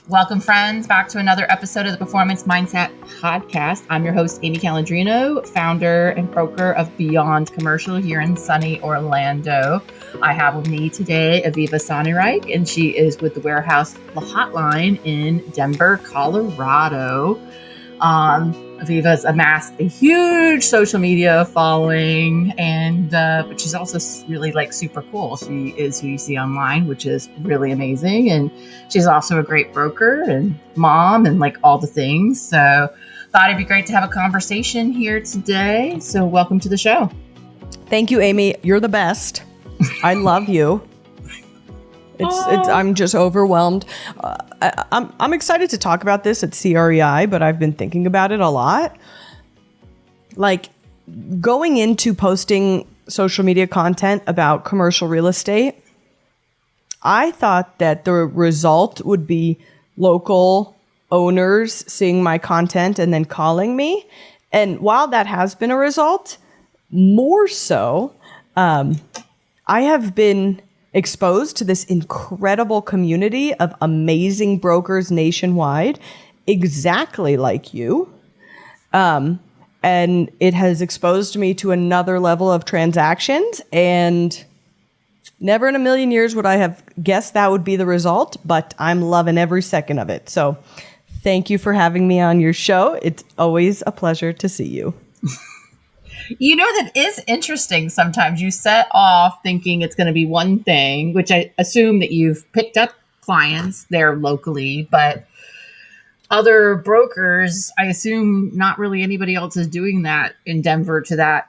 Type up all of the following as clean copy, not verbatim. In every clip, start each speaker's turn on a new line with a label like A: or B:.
A: Welcome, friends, back to another episode of the Performance Mindset Podcast. I'm your host, Amy Calandrino, founder and broker of Beyond Commercial here in sunny Orlando. I have with me today Aviva Sonenreich, and she is with the Warehouse Hotline in Denver, Colorado. Aviva's amassed a huge social media following, and but she's also really super cool. She is who you see online, which is really amazing, and she's also a great broker and mom and all the things. So thought it'd be great to have a conversation here today. So welcome to the show.
B: Thank you, Amy. You're the best. I love you. I'm just overwhelmed. I'm excited to talk about this at CREi, but I've been thinking about it a lot. Going into posting social media content about commercial real estate, I thought that the result would be local owners seeing my content and then calling me. And while that has been a result, more so, I have been exposed to this incredible community of amazing brokers nationwide, exactly like you. And it has exposed me to another level of transactions, and never in a million years would I have guessed that would be the result, but I'm loving every second of it. So thank you for having me on your show. It's always a pleasure to see you.
A: You know, that is interesting. Sometimes you set off thinking it's going to be one thing, which I assume that you've picked up clients there locally, but other brokers, I assume not really anybody else is doing that in Denver to that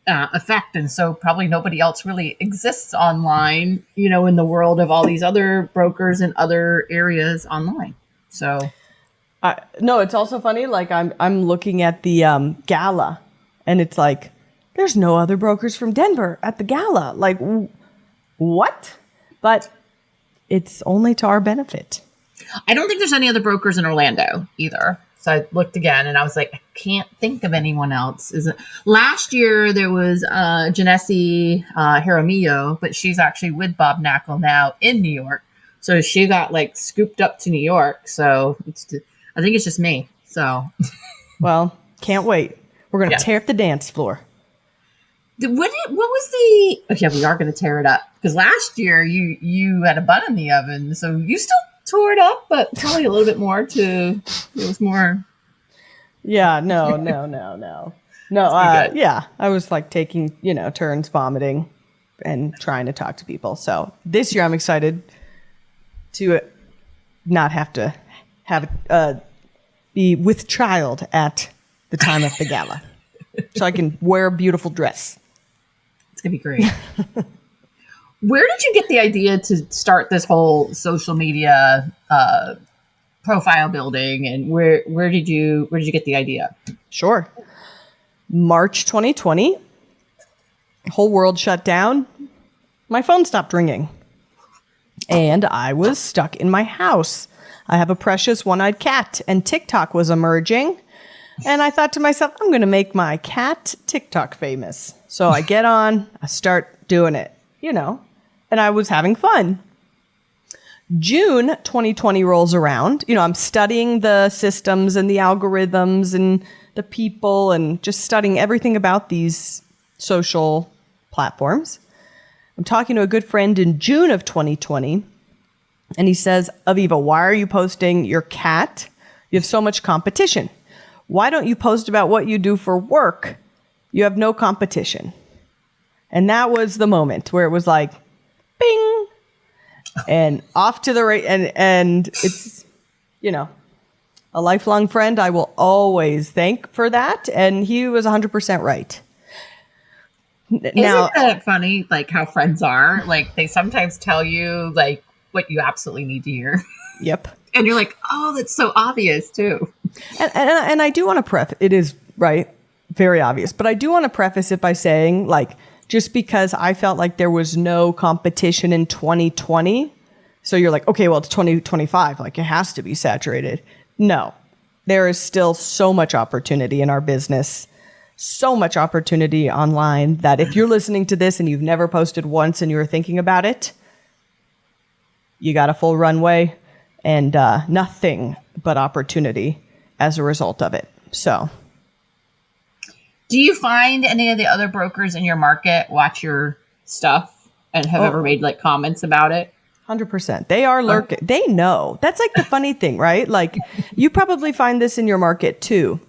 A: effect. And so probably nobody else really exists online, in the world of all these other brokers in other areas online. So.
B: No, it's also funny. I'm looking at the gala. And it's there's no other brokers from Denver at the gala. What? But it's only to our benefit.
A: I don't think there's any other brokers in Orlando either. So I looked again and I was I can't think of anyone else. Last year there was Janesse Jaramillo, but she's actually with Bob Knackel now in New York. So she got scooped up to New York. So I think it's just me. So,
B: well, can't wait. We're going to tear up the dance floor.
A: What was the... Okay, we are going to tear it up. Because last year, you had a bun in the oven. So you still tore it up, but probably a little bit more to... It was more...
B: Yeah, no. Yeah, I was taking, turns vomiting and trying to talk to people. So this year, I'm excited to not have to be with child at the time of the gala, so I can wear a beautiful dress.
A: It's gonna be great. Where did you get the idea to start this whole social media profile building, and where did you get the idea?
B: Sure. March 2020, whole world shut down. My phone stopped ringing, and I was stuck in my house. I have a precious one-eyed cat, and TikTok was emerging. And I thought to myself, I'm going to make my cat TikTok famous. So I get on, I start doing it, and I was having fun. June 2020 rolls around. I'm studying the systems and the algorithms and the people and just studying everything about these social platforms. I'm talking to a good friend in June of 2020, and he says, Aviva, why are you posting your cat? You have so much competition. Why don't you post about what you do for work? You have no competition. And that was the moment where it was bing, and off to the right. And it's, a lifelong friend I will always thank for that. And he was 100% right.
A: Isn't that funny? How friends are, they sometimes tell you what you absolutely need to hear.
B: Yep.
A: And you're oh, that's so obvious too.
B: And I do want to preface, it is right, very obvious, but I do want to preface it by saying just because I felt like there was no competition in 2020, so you're okay, well, it's 2025, it has to be saturated. No, there is still so much opportunity in our business, so much opportunity online that if you're listening to this and you've never posted once and you were thinking about it, you got a full runway. and nothing but opportunity as a result of it. So,
A: do you find any of the other brokers in your market watch your stuff and have ever made like comments about it?
B: 100%. They are lurking. They know. That's like the funny thing, right? Like, you probably find this in your market too.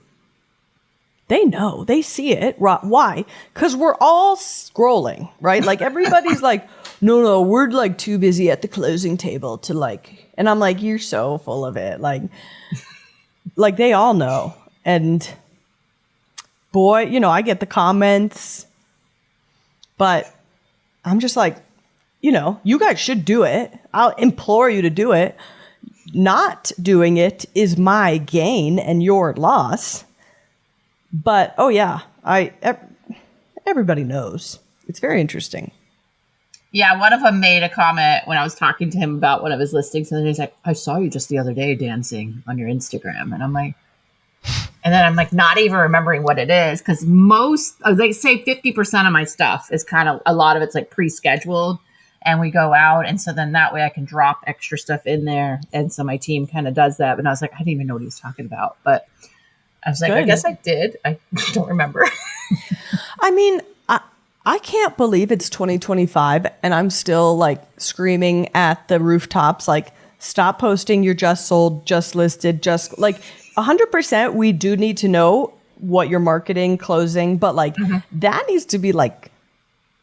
B: They know. They see it. Why? Because we're all scrolling, right? Like, everybody's like, no, we're like too busy at the closing table to like, and I'm like, you're so full of it. Like they all know. And boy, I get the comments, but I'm just like, you guys should do it. I'll implore you to do it. Not doing it is my gain and your loss. But, everybody knows. It's very interesting.
A: Yeah, one of them made a comment when I was talking to him about one of his listings, and then he's like, I saw you just the other day dancing on your Instagram. And I'm like, not even remembering what it is, because they say 50% of my stuff is kind of, a lot of it's like pre-scheduled. And we go out, and so then that way I can drop extra stuff in there. And so my team kind of does that. And I was like, I didn't even know what he was talking about. But I was like, good. I guess I did. I don't remember.
B: I mean, I can't believe it's 2025 and I'm still like screaming at the rooftops, like, stop posting your just sold, just listed, just like 100%. We do need to know what you're marketing, closing, but like that needs to be like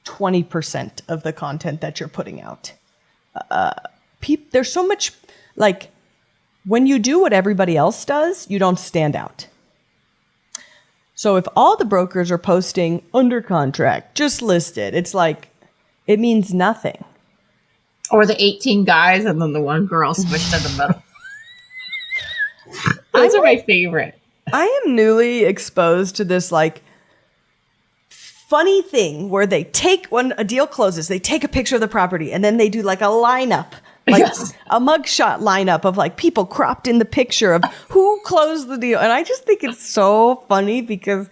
B: 20% of the content that you're putting out. There's so much, like, when you do what everybody else does, you don't stand out. So if all the brokers are posting under contract, just listed, it's like, it means nothing.
A: Or the 18 guys and then the one girl squished in the middle. Those are my favorite.
B: I am newly exposed to this like funny thing where they take, when a deal closes, they take a picture of the property and then they do like a lineup, like a mugshot lineup of like people cropped in the picture of who closed the deal. And I just think it's so funny because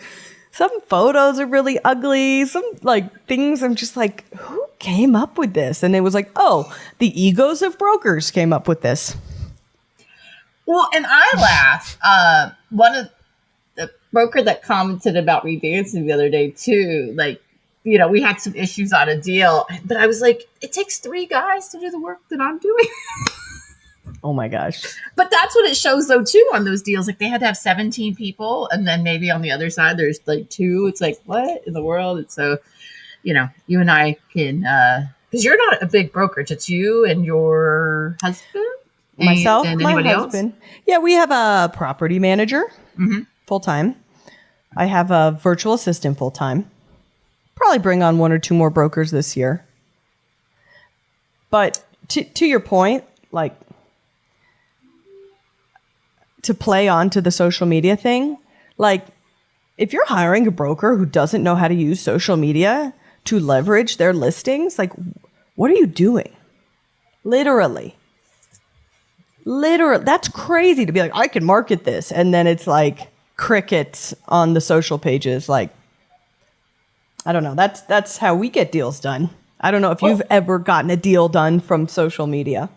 B: some photos are really ugly. Some like things I'm just like, who came up with this? And it was like, oh, the egos of brokers came up with this.
A: Well, and I laugh. One of the broker that commented about redancing the other day too, like, we had some issues on a deal, but I was like, it takes 3 guys to do the work that I'm doing.
B: Oh my gosh.
A: But that's what it shows though too on those deals. Like they had to have 17 people and then maybe on the other side there's like 2. It's like, what in the world? And so, you and I can, because you're not a big brokerage. It's you and your husband?
B: Myself,
A: and
B: my
A: anybody
B: husband.
A: else?
B: Yeah, we have a property manager full-time. I have a virtual assistant full-time. Probably bring on 1 or 2 more brokers this year. But to your point, like, to play on to the social media thing, like, if you're hiring a broker who doesn't know how to use social media to leverage their listings, like, what are you doing? Literally, that's crazy to be like, I can market this. And then it's like crickets on the social pages. Like, I don't know. That's how we get deals done. I don't know if you've ever gotten a deal done from social media.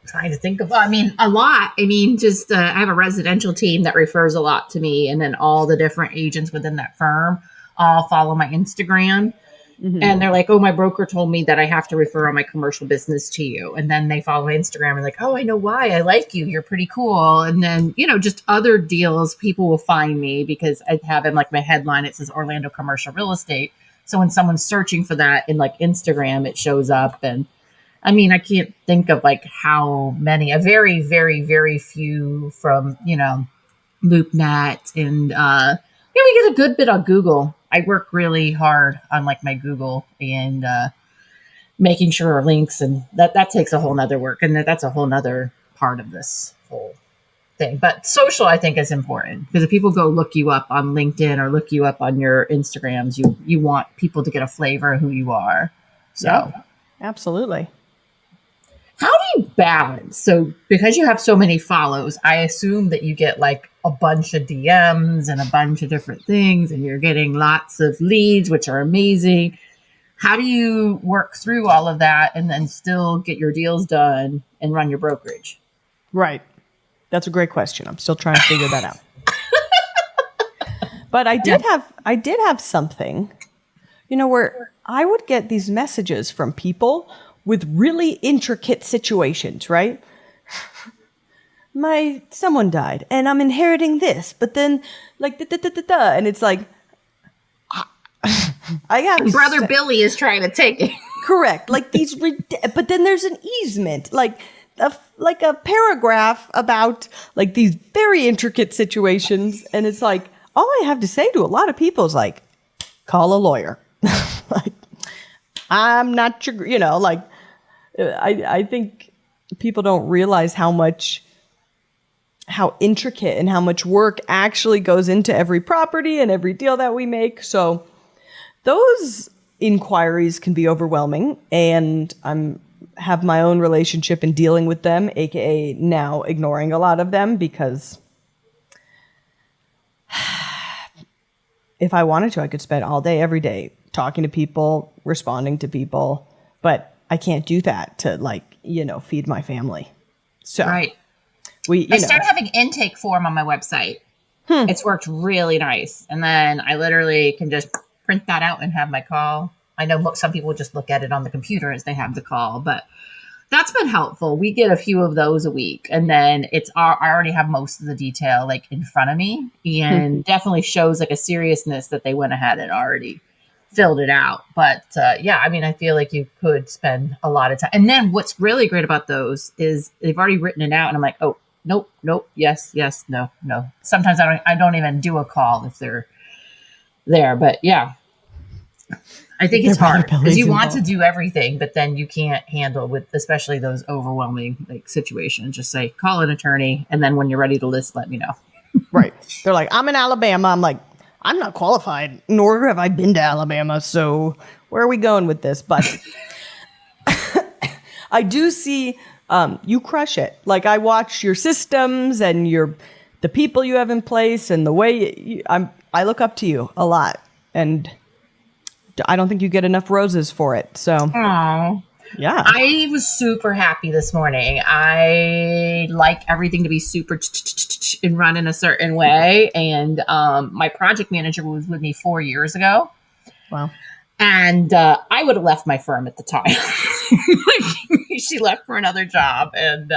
A: Trying to think of, a lot. Just I have a residential team that refers a lot to me, and then all the different agents within that firm all follow my Instagram. And they're like, oh, my broker told me that I have to refer on my commercial business to you. And then they follow Instagram and like, oh, I know why. I like you. You're pretty cool. And then, just other deals, people will find me because I have in like my headline, it says Orlando commercial real estate. So when someone's searching for that in like Instagram, it shows up. And I can't think of like how many, a very, very, very few from, LoopNet. And, we get a good bit on Google. I work really hard on like my Google and making sure our links, and that takes a whole nother work. And that's a whole nother part of this whole thing. But social, I think, is important because if people go look you up on LinkedIn or look you up on your Instagrams, you want people to get a flavor of who you are. So,
B: yeah, absolutely.
A: How do you balance? So because you have so many follows, I assume that you get like a bunch of DMs and a bunch of different things, and you're getting lots of leads, which are amazing. how do you work through all of that and then still get your deals done and run your brokerage?
B: Right. That's a great question. I'm still trying to figure that out. But I did have something, where I would get these messages from people with really intricate situations, right? Someone died and I'm inheriting this, but then like and it's like I have
A: Brother Billy is trying to take it.
B: Correct. Like but then there's an easement, like a paragraph about like these very intricate situations, and it's like all I have to say to a lot of people is like, call a lawyer. Like, I'm not your, like, I think people don't realize how intricate and how much work actually goes into every property and every deal that we make. So those inquiries can be overwhelming, and have my own relationship in dealing with them, aka now ignoring a lot of them, because if I wanted to, I could spend all day, every day talking to people, responding to people, but I can't do that to feed my family. So
A: right. I started having intake form on my website. It's worked really nice. And then I literally can just print that out and have my call. I know some people just look at it on the computer as they have the call, but that's been helpful. We get a few of those a week, and then I already have most of the detail like in front of me, and definitely shows like a seriousness that they went ahead and already filled it out. But I feel like you could spend a lot of time. And then what's really great about those is they've already written it out, and I'm like, oh, nope, yes, no. Sometimes I don't even do a call if they're there, but yeah. I think it's hard because you want to do everything, but then you can't handle with especially those overwhelming like situations. Just say, call an attorney, and then when you're ready to list, let me know.
B: Right. They're like, I'm in Alabama. I'm like, I'm not qualified, nor have I been to Alabama. So where are we going with this? But I do see you crush it. Like, I watch your systems and the people you have in place and the way I look up to you a lot, and I don't think you get enough roses for it. So,
A: aww.
B: Yeah.
A: I was super happy this morning. I like everything to be super and run in a certain way. And my project manager was with me 4 years ago.
B: Wow.
A: And I would have left my firm at the time. She left for another job. And,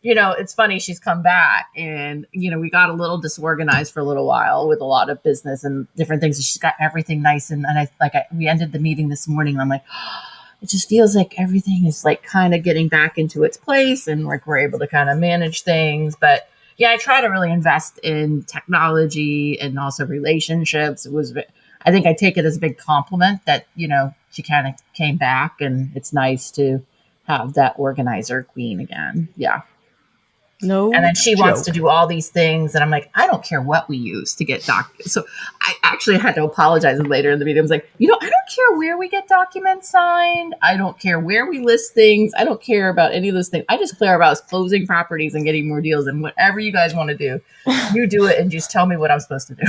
A: it's funny. She's come back, and, we got a little disorganized for a little while with a lot of business and different things. And she's got everything nice. And we ended the meeting this morning, and I'm like, it just feels like everything is like kind of getting back into its place, and like we're able to kind of manage things. But yeah, I try to really invest in technology and also relationships. I think I take it as a big compliment that, she kind of came back, and it's nice to have that organizer queen again. Yeah.
B: No.
A: And then she wants to do all these things. And I'm like, I don't care what we use to get documents. So I actually had to apologize later in the meeting. I was like, I don't care where we get documents signed. I don't care where we list things. I don't care about any of those things. I just care about us closing properties and getting more deals. And whatever you guys want to do, you do it, and just tell me what I'm supposed to do.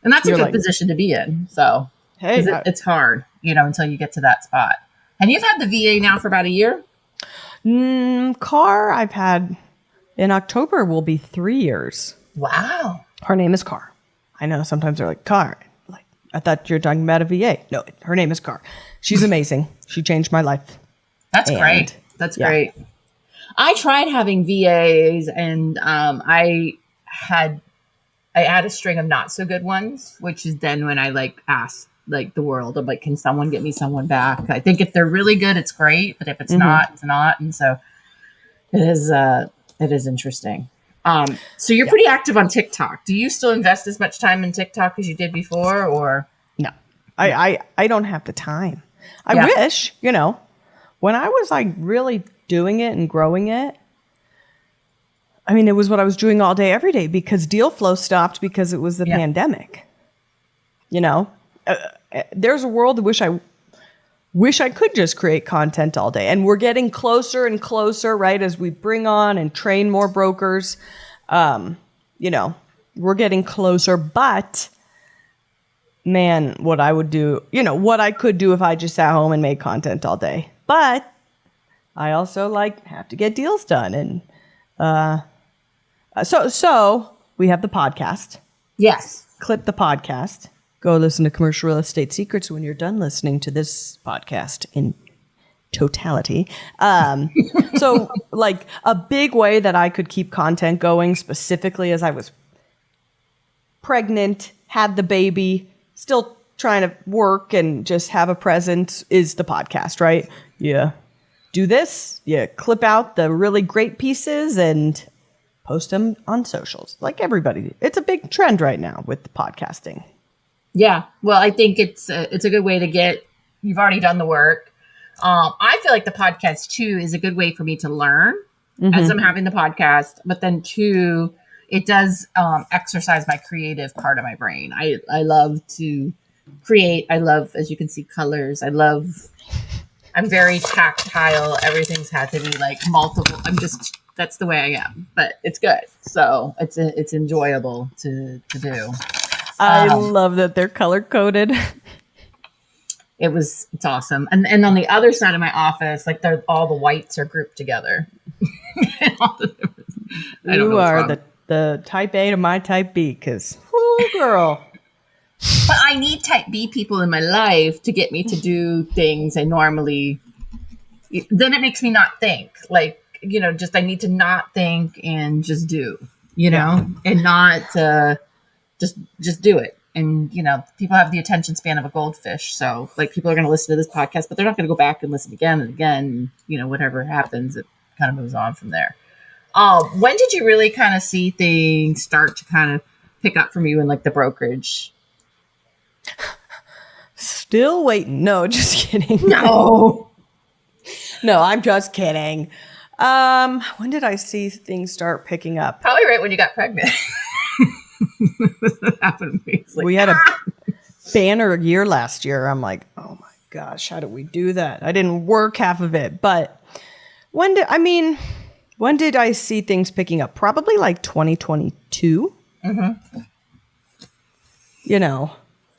A: And that's a good position to be in. So it's hard, until you get to that spot. And you've had the VA now for about a year?
B: Car, I've had in October will be 3 years.
A: Wow.
B: Her name is Car. I know sometimes they're like, Car. Like, I thought you were talking about a VA. No, her name is Car. She's amazing. She changed my life.
A: That's great. That's great. I tried having VAs, and I had a string of not so good ones, which is then when I asked the world, I'm like, can someone get me someone back? I think if they're really good, it's great, but if it's not, it's not. And so it is interesting. So you're pretty active on TikTok. Do you still invest as much time in TikTok as you did before, or?
B: No, I don't have the time. I wish, when I was really doing it and growing it, it was what I was doing all day, every day, because deal flow stopped because it was the pandemic. There's a world I wish I could just create content all day. And we're getting closer and closer, right? As we bring on and train more brokers, we're getting closer. But man, what I would do, what I could do if I just sat home and made content all day. But I also have to get deals done. And so we have the podcast.
A: Yes.
B: Clip the podcast. Go listen to Commercial Real Estate Secrets when you're done listening to this podcast in totality. So a big way that I could keep content going, specifically as I was pregnant, had the baby, still trying to work and just have a presence, is the podcast, right? Yeah. Do this. Yeah. Clip out the really great pieces and post them on socials. Like everybody. It's a big trend right now with the podcasting.
A: Yeah. Well, I think it's a good way to you've already done the work. I feel like the podcast too is a good way for me to learn as I'm having the podcast, but then too, it does exercise my creative part of my brain. I love to create. I love, as you can see, colors. I'm very tactile. Everything's had to be multiple. That's the way I am, but it's good. So it's enjoyable to do.
B: I love that they're color coded.
A: It's awesome. And on the other side of my office, all the whites are grouped together.
B: You are the type A to my type B, because, girl.
A: But I need type B people in my life to get me to do things I normally, then it makes me not think. I need to not think and just do, and not just do it. And, people have the attention span of a goldfish. So people are going to listen to this podcast, but they're not going to go back and listen again and again. Whatever happens, it kind of moves on from there. When did you really kind of see things start to kind of pick up from you in the brokerage?
B: Still waiting. No, just kidding.
A: No,
B: I'm just kidding. When did I see things start picking up?
A: Probably right when you got pregnant. That happened to me.
B: We had a banner year last year. I'm like, oh my gosh, how did we do that? I didn't work half of it. But when did I see things picking up? Probably 2022. Mm-hmm.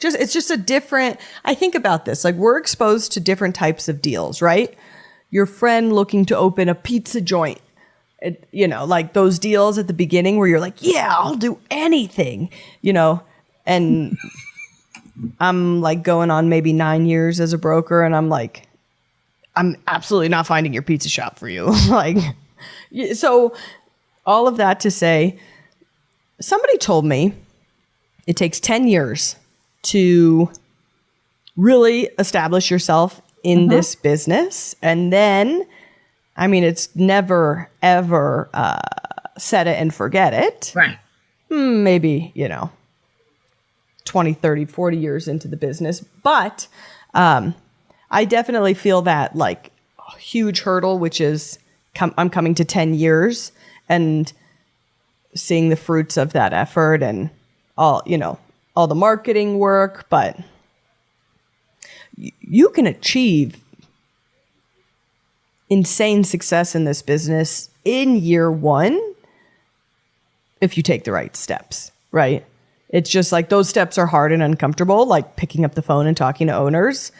B: It's just a different, I think about this, we're exposed to different types of deals, right? Your friend looking to open a pizza joint, those deals at the beginning where you're like, yeah, I'll do anything, and I'm going on maybe 9 years as a broker, and I'm like, I'm absolutely not finding your pizza shop for you. So all of that to say, somebody told me it takes 10 years to really establish yourself in this business. And then, it's never, ever set it and forget it.
A: Right.
B: Maybe, 20, 30, 40 years into the business. But I definitely feel that a huge hurdle, which is I'm coming to 10 years and seeing the fruits of that effort and all the marketing work. But you can achieve insane success in this business in year one if you take the right steps, right? It's just those steps are hard and uncomfortable, picking up the phone and talking to owners,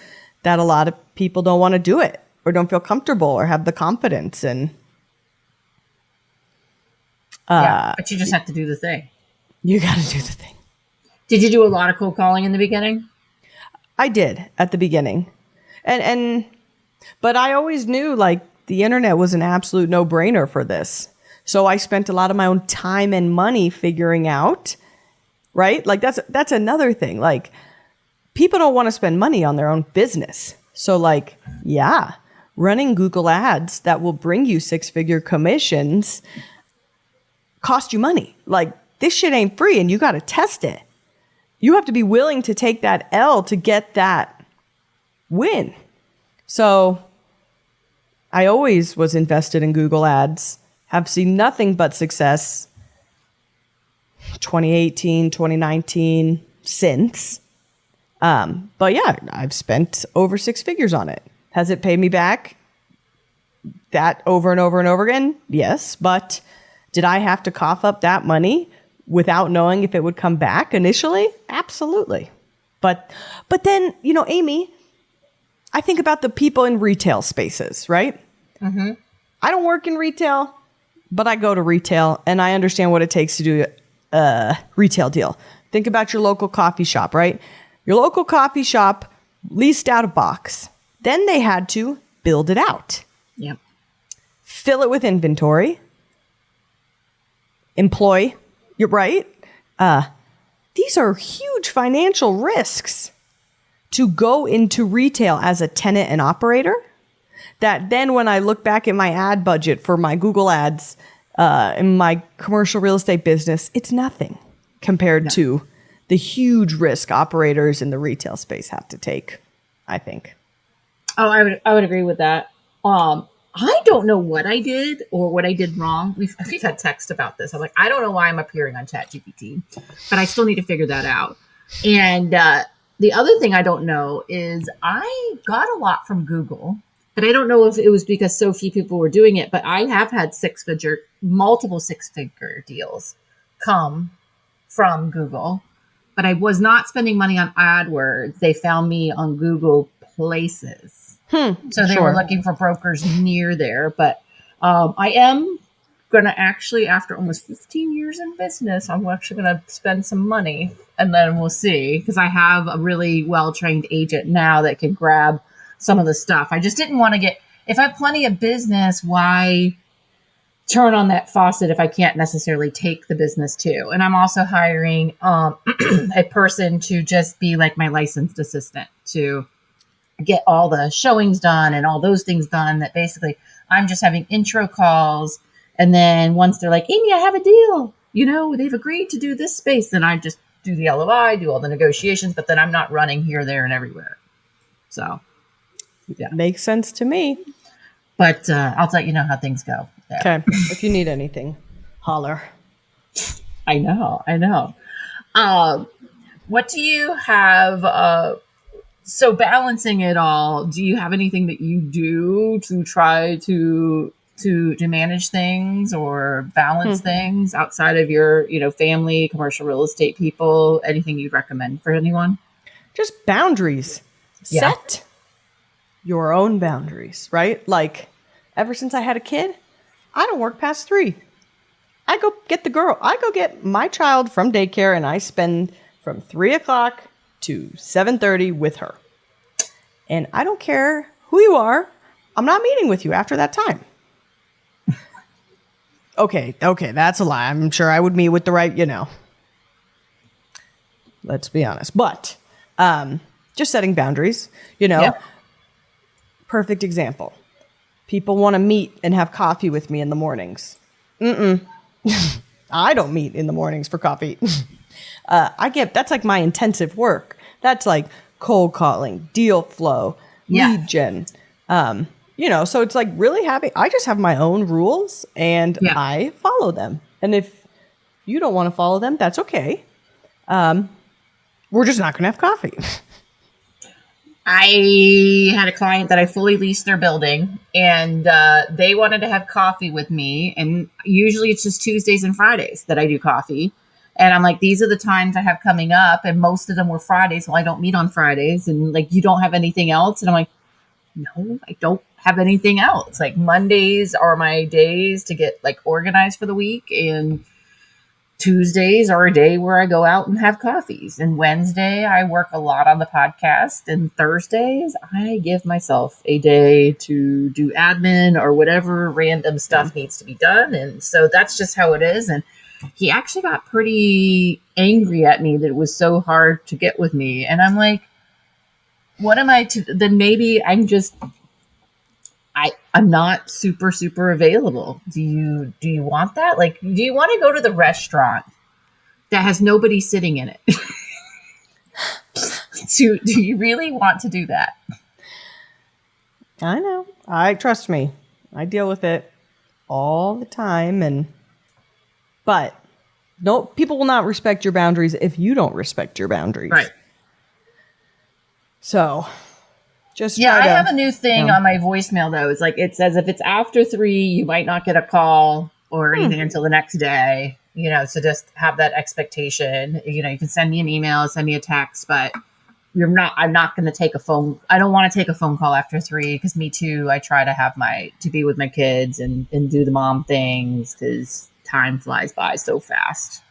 B: that a lot of people don't want to do it or don't feel comfortable or have the confidence. And
A: but you just have to do the thing.
B: You got to do the thing.
A: Did you do a lot of cold calling in the beginning?
B: I did at the beginning. But I always knew the internet was an absolute no-brainer for this. So I spent a lot of my own time and money figuring out, right? That's another thing. People don't want to spend money on their own business. So running Google ads that will bring you 6-figure commissions cost you money. This shit ain't free, and you got to test it. You have to be willing to take that L to get that win. So I always was invested in Google ads, have seen nothing but success 2018, 2019 since. But yeah, I've spent over 6 figures on it. Has it paid me back that over and over and over again? Yes. But did I have to cough up that money without knowing if it would come back initially? Absolutely. But then, Amy, I think about the people in retail spaces, right? Mm-hmm. I don't work in retail, but I go to retail and I understand what it takes to do a retail deal. Think about your local coffee shop, right? Your local coffee shop leased out a box. Then they had to build it out.
A: Yep.
B: Fill it with inventory. Employ. You're right. These are huge financial risks to go into retail as a tenant and operator. That then when I look back at my ad budget for my Google ads in my commercial real estate business, it's nothing compared to the huge risk operators in the retail space have to take, I think.
A: Oh, I would agree with that. I don't know what I did or what I did wrong. We've had text about this. I'm like, I don't know why I'm appearing on ChatGPT, but I still need to figure that out. And the other thing I don't know is I got a lot from Google, but I don't know if it was because so few people were doing it. But I have had multiple six-figure deals come from Google, but I was not spending money on AdWords. They found me on Google Places. So they were looking for brokers near there. But I am going to actually, after almost 15 years in business, I'm actually going to spend some money and then we'll see. Because I have a really well-trained agent now that can grab some of the stuff. I just didn't want to if I have plenty of business, why turn on that faucet if I can't necessarily take the business too? And I'm also hiring a person to just be like my licensed assistant to get all the showings done and all those things done, that basically I'm just having intro calls. And then once they're like, Amy, I have a deal, they've agreed to do this space. Then I just do the LOI, do all the negotiations, but then I'm not running here, there, and everywhere. So yeah.
B: Makes sense to me.
A: But I'll let you know how things go there.
B: Okay. If you need anything, holler.
A: I know. What do you have? So balancing it all, do you have anything that you do to try to manage things or balance things outside of your, family, commercial real estate people? Anything you'd recommend for anyone?
B: Just boundaries.
A: Yeah.
B: Set your own boundaries, right? Like ever since I had a kid, I don't work past 3. I go get my child from daycare and I spend from 3:00 to 7:30 with her. And I don't care who you are. I'm not meeting with you after that time. Okay, that's a lie. I'm sure I would meet with the right, Let's be honest. But just setting boundaries,
A: Yep.
B: Perfect example. People want to meet and have coffee with me in the mornings. I don't meet in the mornings for coffee. That's like my intensive work. That's like cold calling, deal flow, lead gen. So it's like really I just have my own rules and I follow them. And if you don't want to follow them, that's okay. We're just not going to have coffee.
A: I had a client that I fully leased their building and they wanted to have coffee with me. And usually it's just Tuesdays and Fridays that I do coffee. And I'm like, these are the times I have coming up. And most of them were Fridays. Well, I don't meet on Fridays. And like, you don't have anything else? And I'm like, no, I don't have anything else. Like Mondays are my days to get like organized for the week. And Tuesdays are a day where I go out and have coffees. And Wednesday, I work a lot on the podcast. And Thursdays, I give myself a day to do admin or whatever random stuff needs to be done. And so that's just how it is. And he actually got pretty angry at me that it was so hard to get with me. And I'm like, what am I to, then maybe I'm just, I'm not super, super available. Do you want that? Like, do you want to go to the restaurant that has nobody sitting in it? Do you really want to do that?
B: I know. Trust me. I deal with it all the time. But no, people will not respect your boundaries if you don't respect your boundaries.
A: Right.
B: So just
A: I have a new thing on my voicemail though. It's like it says if it's after 3, you might not get a call or anything until the next day. So just have that expectation. You can send me an email, send me a text, but I'm not going to take I don't want to take a phone call after 3 because me too. I try to have to be with my kids and do the mom things because time flies by so fast.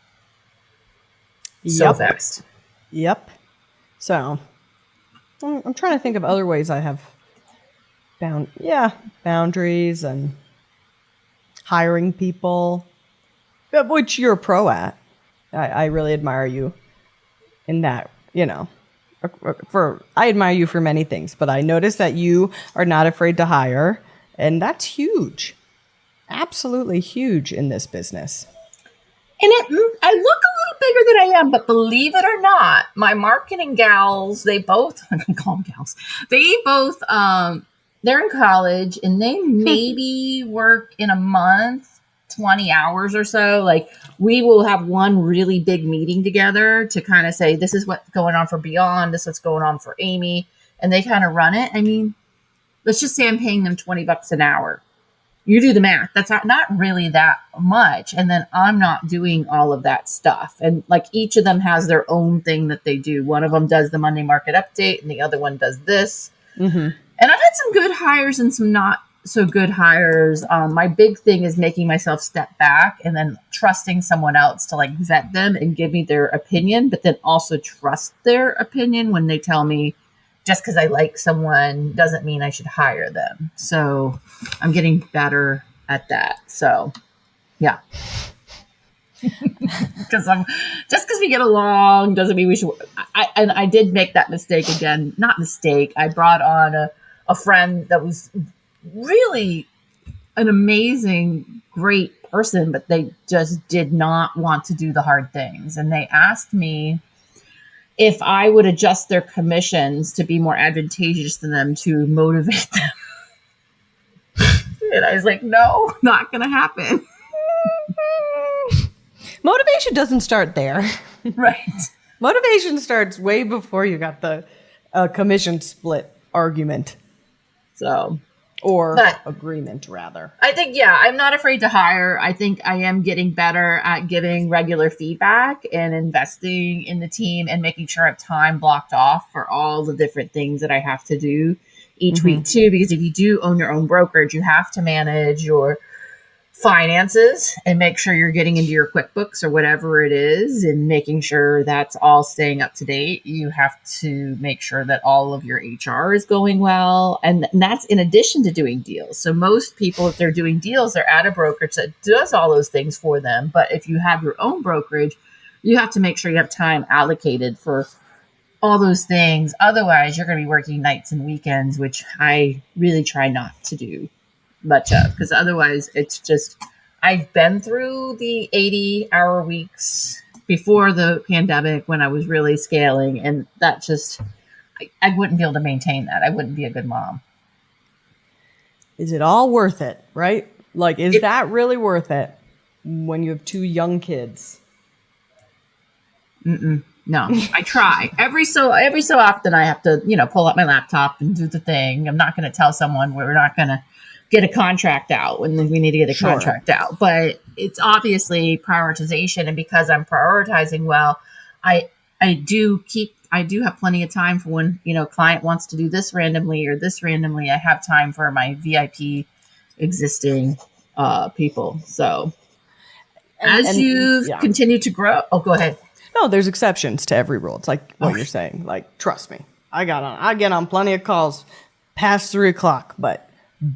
A: So fast.
B: Yep. So I'm trying to think of other ways I have boundaries and hiring people, which you're a pro at. I really admire you in that, I admire you for many things, but I noticed that you are not afraid to hire, and that's huge. Absolutely huge in this business.
A: And I look a little bigger than I am, but believe it or not, my marketing gals, they both, I'm going to call them gals, they both, they're in college and they maybe work in a month, 20 hours or so. Like we will have one really big meeting together to kind of say, this is what's going on for Beyond. This is what's going on for Amy. And they kind of run it. I mean, let's just say I'm paying them $20 an hour. You do the math. That's not really that much. And then I'm not doing all of that stuff. And like each of them has their own thing that they do. One of them does the Monday market update and the other one does this. Mm-hmm. And I've had some good hires and some not so good hires. My big thing is making myself step back and then trusting someone else to like vet them and give me their opinion, but then also trust their opinion when they tell me just because I like someone doesn't mean I should hire them. So I'm getting better at that. So yeah. Because we get along doesn't mean we should. I did make that mistake again. Not mistake. I brought on a friend that was really an amazing, great person, but they just did not want to do the hard things. And they asked me if I would adjust their commissions to be more advantageous to them to motivate them. And I was like, no, not going to happen.
B: Motivation doesn't start there.
A: Right.
B: Motivation starts way before you got the commission split argument. Or agreement, rather.
A: I think, I'm not afraid to hire. I think I am getting better at giving regular feedback and investing in the team and making sure I have time blocked off for all the different things that I have to do each week too. Because if you do own your own brokerage, you have to manage your finances and make sure you're getting into your QuickBooks or whatever it is and making sure that's all staying up to date. You have to make sure that all of your HR is going well. And that's in addition to doing deals. So most people, if they're doing deals, they're at a brokerage that does all those things for them. But if you have your own brokerage, you have to make sure you have time allocated for all those things. Otherwise, you're going to be working nights and weekends, which I really try not to do much of, because otherwise it's just, I've been through the 80-hour weeks before the pandemic when I was really scaling, and that just, I wouldn't be able to maintain that. I wouldn't be a good mom.
B: Is it all worth it, right? Like, is that really worth it when you have 2 young kids?
A: No, I try. Every so often I have to, pull up my laptop and do the thing. I'm not going to tell someone we're not going to get a contract out when we need to get a contract out. But it's obviously prioritization. And because I'm prioritizing well, I do have plenty of time for when, client wants to do this randomly or this randomly. I have time for my VIP existing people. So as you continue to grow, go ahead.
B: No, there's exceptions to every rule. It's like what you're saying. Like, trust me, I get on plenty of calls past 3:00, but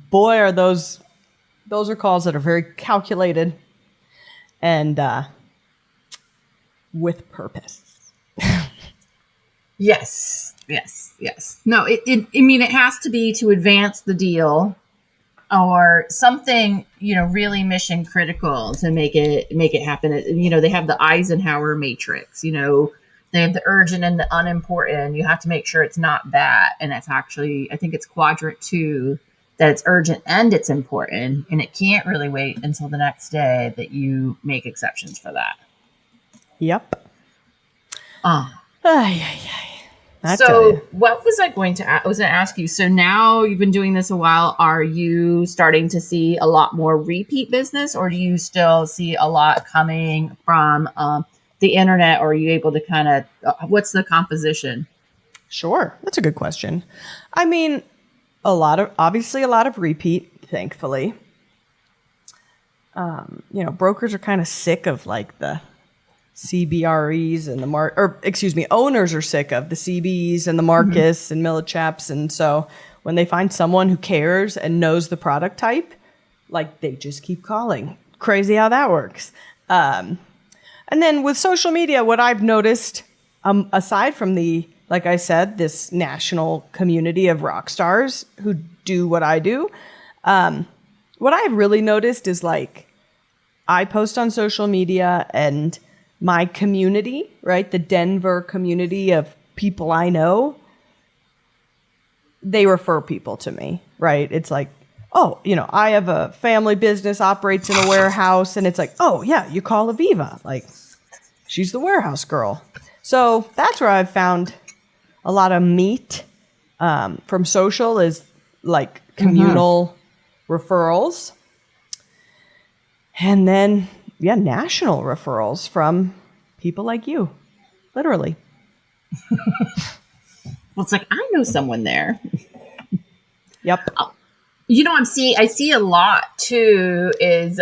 B: boy, are those are calls that are very calculated and with purpose.
A: Yes. No, it has to be to advance the deal or something, really mission critical to make it happen. They have the Eisenhower matrix, they have the urgent and the unimportant. You have to make sure it's not that. And that's actually, I think it's quadrant 2, that it's urgent and it's important, and it can't really wait until the next day that you make exceptions for that.
B: Yep.
A: So what was I going to ask you? So now you've been doing this a while. Are you starting to see a lot more repeat business, or do you still see a lot coming from the internet? Or are you able to kind of, what's the composition?
B: Sure. That's a good question. I mean, obviously a lot of repeat, thankfully. Brokers are kind of sick of like the CBREs and owners are sick of the CBs and the Marcus and Millichaps. And so when they find someone who cares and knows the product type, like they just keep calling. Crazy how that works. And then with social media, what I've noticed, aside from like I said, this national community of rock stars who do what I do, what I've really noticed is like I post on social media and my community, right, the Denver community of people I know, they refer people to me, right? It's like, oh, I have a family business, operates in a warehouse, and it's like, oh, yeah, you call Aviva. Like, she's the warehouse girl. So that's where I've found a lot of meat from social is like communal referrals. And then, national referrals from people like you, literally.
A: Well, it's like, I know someone there.
B: Yep.
A: I see a lot too is,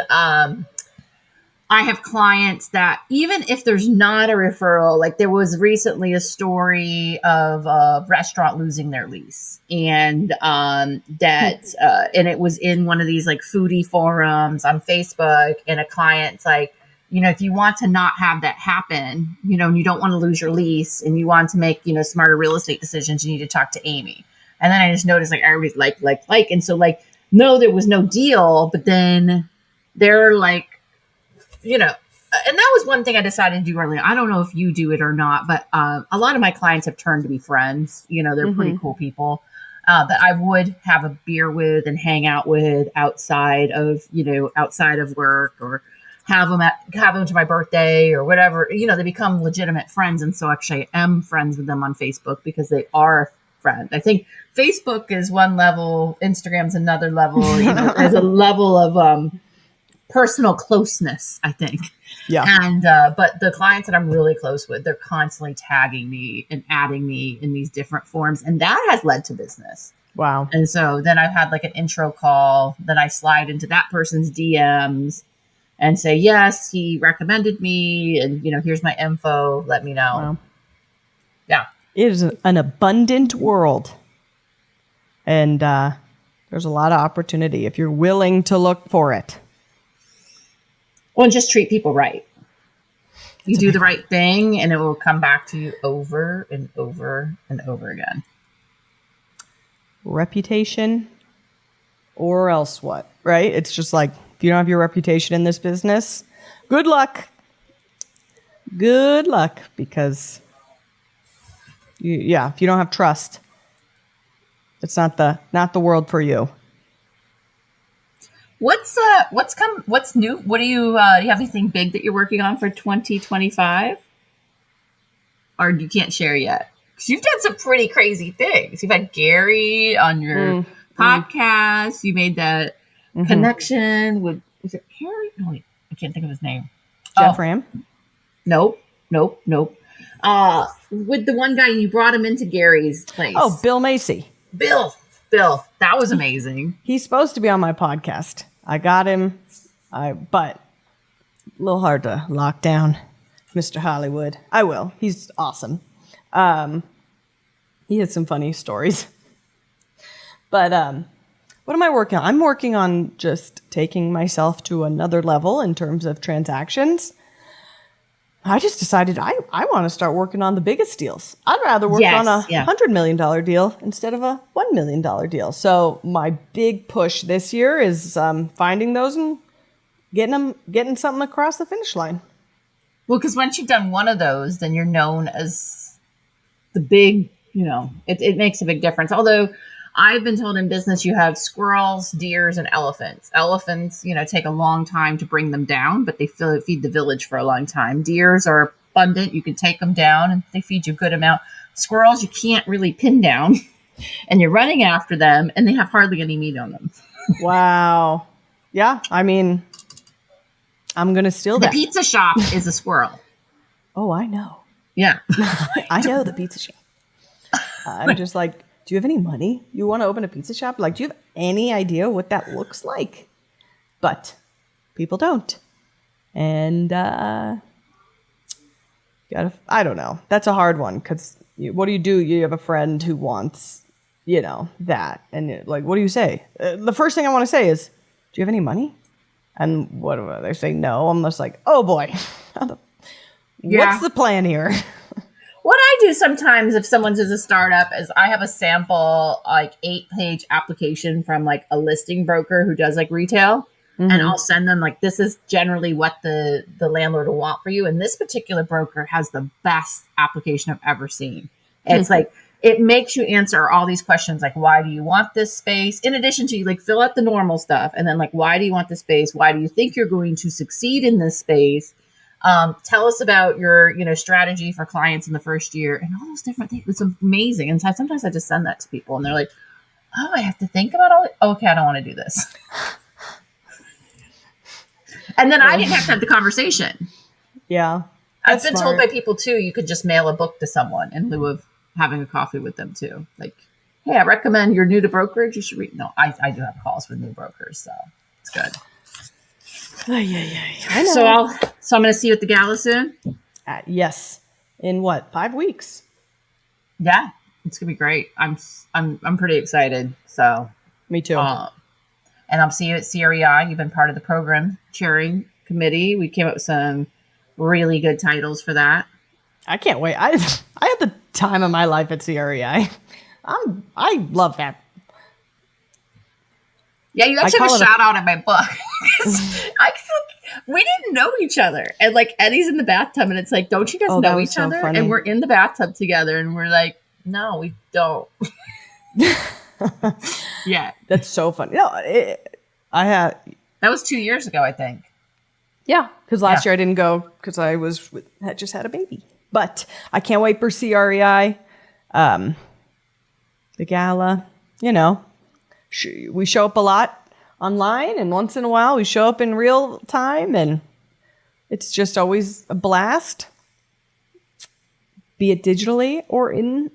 A: I have clients that even if there's not a referral, like there was recently a story of a restaurant losing their lease and and it was in one of these like foodie forums on Facebook, and a client's like, if you want to not have that happen, and you don't want to lose your lease and you want to make, smarter real estate decisions, you need to talk to Amy. And then I just noticed like everybody's like. And so like, no, there was no deal, but then they're like, and that was one thing I decided to do earlier. I don't know if you do it or not, but a lot of my clients have turned to be friends. They're pretty cool people that I would have a beer with and hang out with outside of work, or have them to my birthday or whatever. They become legitimate friends. And so actually I am friends with them on Facebook because they are a friend. I think Facebook is one level, Instagram's another level, there's a level of personal closeness, I think.
B: Yeah.
A: And but the clients that I'm really close with, they're constantly tagging me and adding me in these different forms, and that has led to business.
B: Wow.
A: And so then I've had like an intro call that I slide into that person's DMs and say, yes, he recommended me, and here's my info, let me know.
B: Wow.
A: Yeah.
B: It is an abundant world. And there's a lot of opportunity if you're willing to look for it.
A: Well, and just treat people right. You do the right thing and it will come back to you over and over and over again.
B: Reputation or else what, right? It's just like, if you don't have your reputation in this business, good luck. Good luck, because if you don't have trust, it's not the world for you.
A: What's new? What do you have anything big that you're working on for 2025? Or you can't share yet? Because you've done some pretty crazy things. You've had Gary on your podcast. You made that connection with, was it Harry? No, wait, I can't think of his name.
B: Jeff Ram?
A: Nope. With the one guy, you brought him into Gary's place.
B: Oh, Bill Macy.
A: Bill, that was amazing.
B: He's supposed to be on my podcast. I got him, but a little hard to lock down Mr. Hollywood. I will. He's awesome. He had some funny stories. But what am I working on? I'm working on just taking myself to another level in terms of transactions. I just decided I want to start working on the biggest deals. I'd rather work on a $100 million deal instead of a $1 million deal. So my big push this year is finding those and getting something across the finish line.
A: Well, because once you've done one of those, then you're known as the big, it makes a big difference. Although I've been told in business you have squirrels, deers, and elephants. Elephants, take a long time to bring them down, but they feed the village for a long time. Deers are abundant. You can take them down and they feed you a good amount. Squirrels, you can't really pin down and you're running after them and they have hardly any meat on them.
B: Wow. Yeah. I mean, I'm going to steal that.
A: The pizza shop is a squirrel.
B: Oh, I know.
A: Yeah.
B: I know the pizza shop. I'm just like, do you have any money? You want to open a pizza shop? Like, do you have any idea what that looks like? But people don't. And I don't know. That's a hard one because what do? You have a friend who wants, that. And like, what do you say? The first thing I want to say is, do you have any money? And what do they say? No. I'm just like, oh boy. What's the plan here?
A: What I do sometimes if someone's is a startup is I have a sample, like 8-page application from like a listing broker who does like retail. Mm-hmm. And I'll send them like, this is generally what the landlord will want for you. And this particular broker has the best application I've ever seen. It's like, it makes you answer all these questions. Like, why do you want this space? In addition to you like fill out the normal stuff. And then like, why do you want this space? Why do you think you're going to succeed in this space? Tell us about your, strategy for clients in the first year and all those different things. It's amazing. And sometimes I just send that to people and they're like, oh, I have to think about all it. Okay. I don't want to do this. And then I didn't have to have the conversation.
B: Yeah.
A: I've been told by people too, you could just mail a book to someone in lieu of having a coffee with them too. Like, hey, I recommend you're new to brokerage. You should read. No, I do have calls with new brokers. So it's good.
B: I know.
A: So I'm going to see you at the gala soon.
B: Yes. In what? 5 weeks?
A: Yeah. It's going to be great. I'm pretty excited. So
B: me too.
A: And I'll see you at CREi. You've been part of the program chairing committee. We came up with some really good titles for that.
B: I can't wait. I had the time of my life at CREi. I love that.
A: Yeah, you actually have a shout out in my book. We didn't know each other. And like Eddie's in the bathtub and it's like, don't you guys know each other? Funny. And we're in the bathtub together and we're like, no, we don't. Yeah.
B: That's so funny. No, that
A: was 2 years ago, I think.
B: Yeah, because last year I didn't go because I had just had a baby. But I can't wait for CREi, the gala. We show up a lot online, and once in a while we show up in real time, and it's just always a blast, be it digitally or in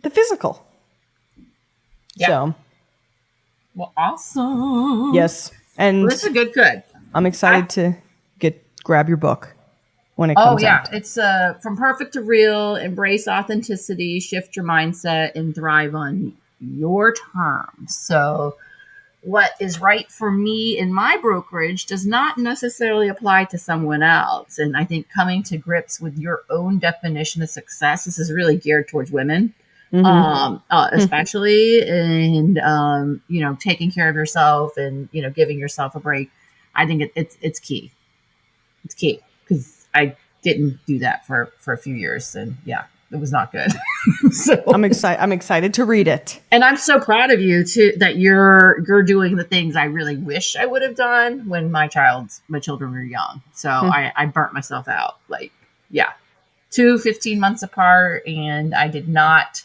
B: the physical. Yeah. So,
A: well, awesome.
B: Yes, and
A: this is good.
B: I'm excited to grab your book when it comes out.
A: It's From Perfect to Real, Embrace Authenticity, Shift Your Mindset, and Thrive on Your Terms. So what is right for me in my brokerage does not necessarily apply to someone else. And I think coming to grips with your own definition of success, this is really geared towards women, especially, and, taking care of yourself and, giving yourself a break. I think it's key. It's key because I didn't do that for a few years, and it was not good. So
B: I'm excited to read it,
A: and I'm so proud of you too that you're doing the things I really wish I would have done when my children were young. So I burnt myself out. 15 months apart, and I did not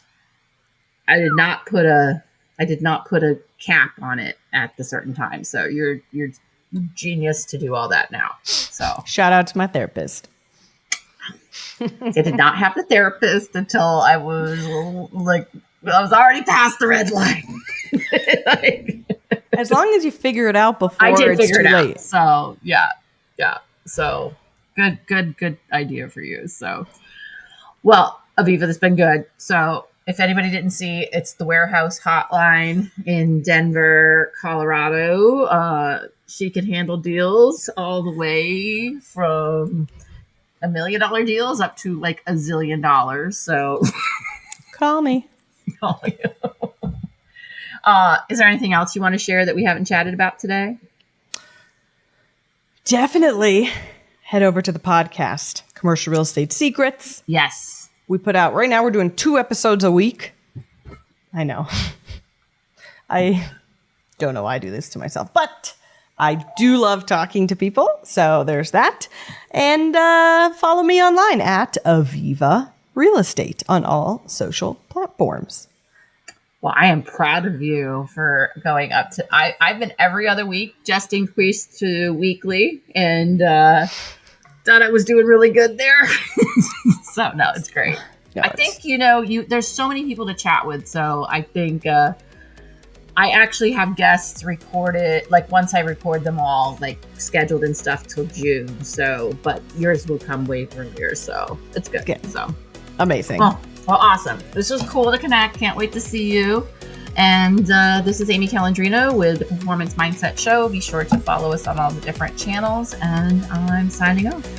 A: put a cap on it at the certain time. So you're genius to do all that now. So
B: shout out to my therapist.
A: I did not have the therapist until I was already past the red line.
B: As long as you figure it out before
A: I did
B: it's
A: figure
B: too
A: it
B: late.
A: out. So yeah. So good idea for you. So, well, Aviva, that's been good. So if anybody didn't see, it's the warehouse hotline in Denver, Colorado. She can handle deals all the way from $1 million deals up to like $1 zillion. So
B: call me.
A: Is there anything else you want to share that we haven't chatted about today?
B: Definitely head over to the podcast, Commercial Real Estate Secrets.
A: Yes.
B: We put out, right now we're doing 2 episodes a week. I know. I don't know why I do this to myself, but I do love talking to people. So there's that. And follow me online at Aviva Real Estate on all social platforms.
A: Well, I am proud of you for going up to, I've been every other week, just increased to weekly, and thought I was doing really good there. So no, it's great.
B: No,
A: I think, there's so many people to chat with. So I think I actually have guests recorded, like once I record them all, like scheduled and stuff till June. So, but yours will come way earlier. So it's good.
B: Okay.
A: So
B: amazing.
A: Well, awesome. This was cool to connect. Can't wait to see you. And this is Amy Calandrino with the Performance Mindset Show. Be sure to follow us on all the different channels. And I'm signing off.